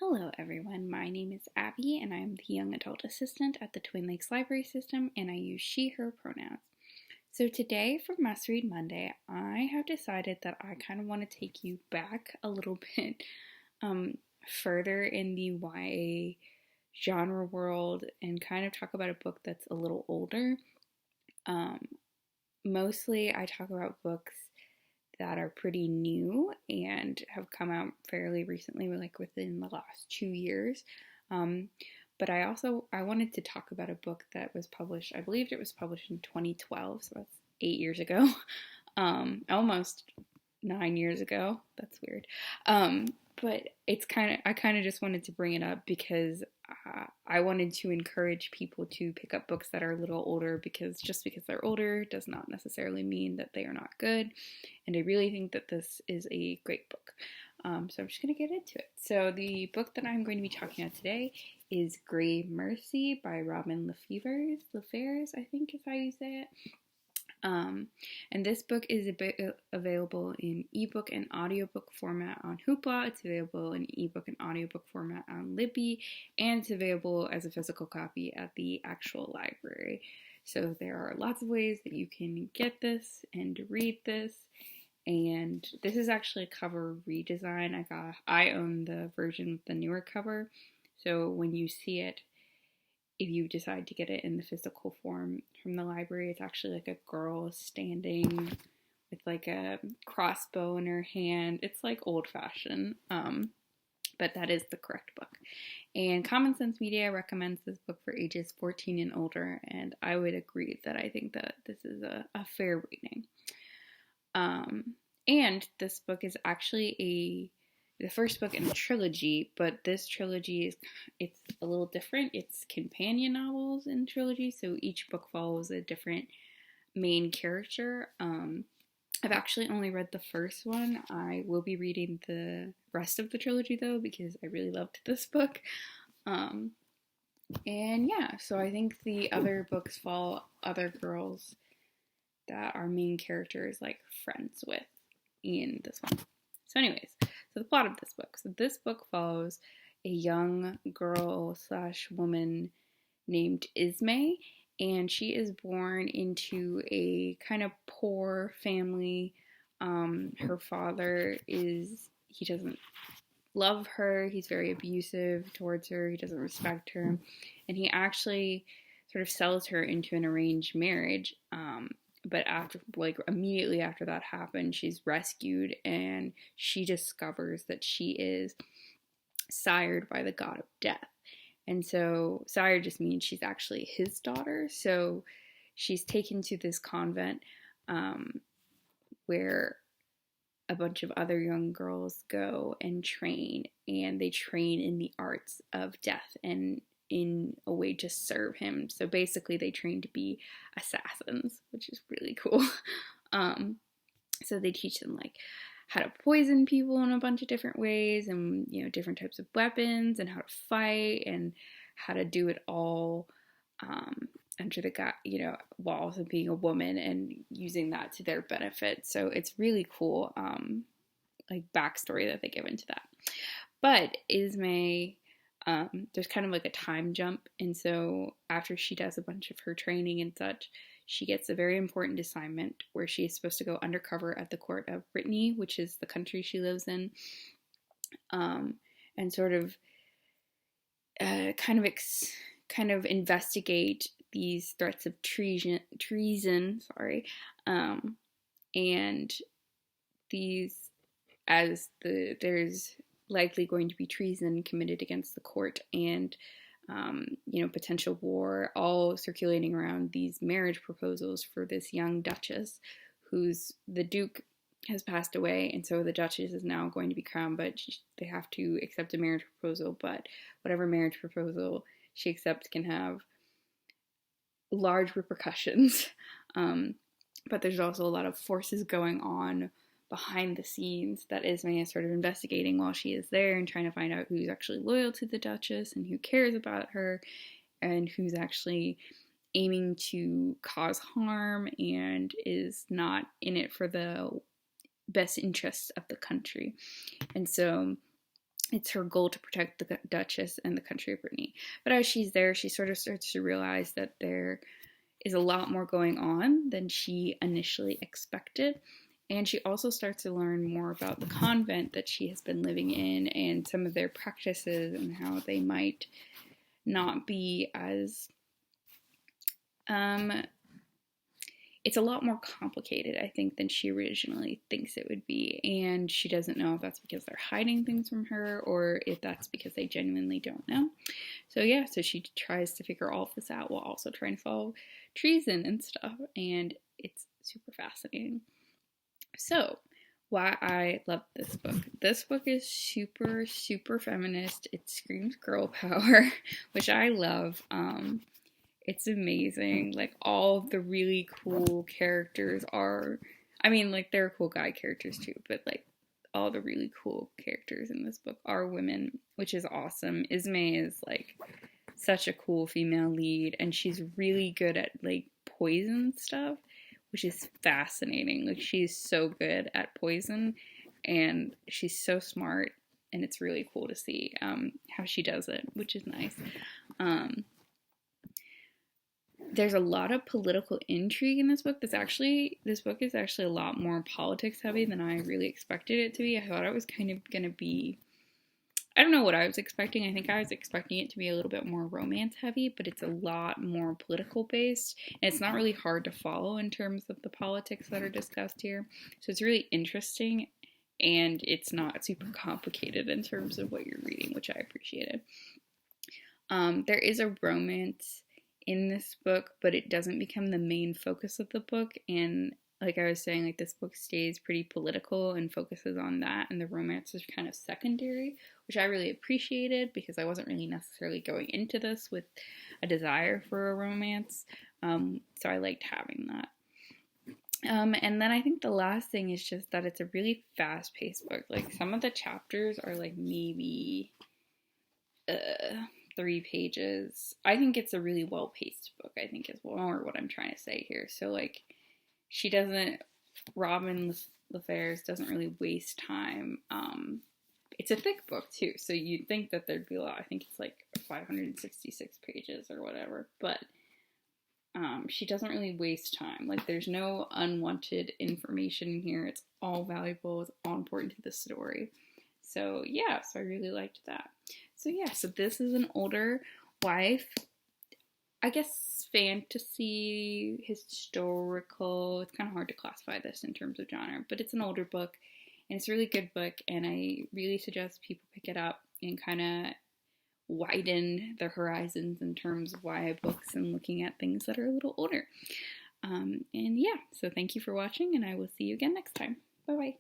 Hello everyone, my name is Abby and I'm the Young Adult Assistant at the Twin Lakes Library System and I use she, her pronouns. So today for Must Read Monday, I have decided that I kind of want to take you back a little bit further in the YA genre world and kind of talk about a book that's a little older. Mostly I talk about books that are pretty new and have come out fairly recently, like within the last 2 years. But I wanted to talk about a book that was published, I believe it was published in 2012, so that's 8 years ago, almost 9 years ago. That's weird. But I kind of just wanted to bring it up because I wanted to encourage people to pick up books that are a little older, because just because they're older does not necessarily mean that they are not good. And I really think that this is a great book. So I'm just going to get into it. So the book that I'm going to be talking about today is Grey Mercy by Robin LaFevers, I think is how you say it. And this book is available in ebook and audiobook format on Hoopla. It's available in ebook and audiobook format on Libby, and it's available as a physical copy at the actual library. So there are lots of ways that you can get this and read this. And this is actually a cover redesign. I own the version with the newer cover. So when you see it, if you decide to get it in the physical form from the library, it's actually like a girl standing with like a crossbow in her hand. It's like old-fashioned, but that is the correct book. And Common Sense Media recommends this book for ages 14 and older, and I would agree that I think that this is a fair rating. And this book is actually the first book in the trilogy, but this trilogy it's a little different. It's companion novels in trilogy, so each book follows a different main character. I've actually only read the first one. I will be reading the rest of the trilogy though, because I really loved this book. And yeah, so I think the other books follow other girls that our main character is like friends with in this one. So anyways, so the plot of this book. So this book follows a young girl / woman named Ismay, and she is born into a kind of poor family. Her father he doesn't love her. He's very abusive towards her. He doesn't respect her. And he actually sort of sells her into an arranged marriage. But immediately after that happened, she's rescued and she discovers that she is sired by the god of death. And so sire just means she's actually his daughter. So she's taken to this convent where a bunch of other young girls go and train, and they train in the arts of death and in a way to serve him. So basically they train to be assassins, which is really cool. So they teach them like how to poison people in a bunch of different ways, and different types of weapons, and how to fight, and how to do it all under the guy, while also being a woman and using that to their benefit. So it's really cool like backstory that they give into that. But Ismay, there's kind of like a time jump, and so after she does a bunch of her training and such, she gets a very important assignment where she is supposed to go undercover at the court of Brittany, which is the country she lives in, and sort of kind of investigate these threats of treason, and these there's likely going to be treason committed against the court, and potential war, all circulating around these marriage proposals for this young duchess, the duke has passed away, and so the duchess is now going to be crowned, but they have to accept a marriage proposal. But whatever marriage proposal she accepts can have large repercussions. But there's also a lot of forces going on behind the scenes that Ismay is sort of investigating while she is there, and trying to find out who's actually loyal to the Duchess and who cares about her, and who's actually aiming to cause harm and is not in it for the best interests of the country. And so it's her goal to protect the Duchess and the country of Brittany. But as she's there, she sort of starts to realize that there is a lot more going on than she initially expected. And she also starts to learn more about the convent that she has been living in and some of their practices and how they might not be as it's a lot more complicated, I think, than she originally thinks it would be. And she doesn't know if that's because they're hiding things from her or if that's because they genuinely don't know. So yeah, so she tries to figure all of this out while also trying to solve treason and stuff. And it's super fascinating. So, why I love this book. This book is super, super feminist. It screams girl power, which I love. It's amazing. Like, all of the really cool characters are, I mean, like, there are cool guy characters too, but like, all the really cool characters in this book are women, which is awesome. Ismay is like such a cool female lead, and she's really good at like poison stuff, which is fascinating. Like, she's so good at poison, and she's so smart, and it's really cool to see how she does it, which is nice. There's a lot of political intrigue in this book. This book is actually a lot more politics heavy than I really expected it to be. I thought it was kind of gonna be, I don't know what I was expecting. I think I was expecting it to be a little bit more romance heavy, but it's a lot more political based. And it's not really hard to follow in terms of the politics that are discussed here. So it's really interesting, and it's not super complicated in terms of what you're reading, which I appreciated. There is a romance in this book, but it doesn't become the main focus of the book. And like I was saying, like, this book stays pretty political and focuses on that, and the romance is kind of secondary, which I really appreciated because I wasn't really necessarily going into this with a desire for a romance. So I liked having that. And then I think the last thing is just that it's a really fast-paced book. Like, some of the chapters are like maybe 3 pages. I think it's a really well-paced book, I think, is more what I'm trying to say here. So, like, Robin LaFevers doesn't really waste time. It's a thick book, too, so you'd think that there'd be a lot. I think it's like 566 pages or whatever, but she doesn't really waste time. Like, there's no unwanted information in here. It's all valuable. It's all important to the story. So, yeah, so I really liked that. So, yeah, so this is an older wife, I guess fantasy, historical. It's kind of hard to classify this in terms of genre, but it's an older book, and it's a really good book, and I really suggest people pick it up and kind of widen their horizons in terms of YA books and looking at things that are a little older. And yeah, so thank you for watching, and I will see you again next time. Bye-bye.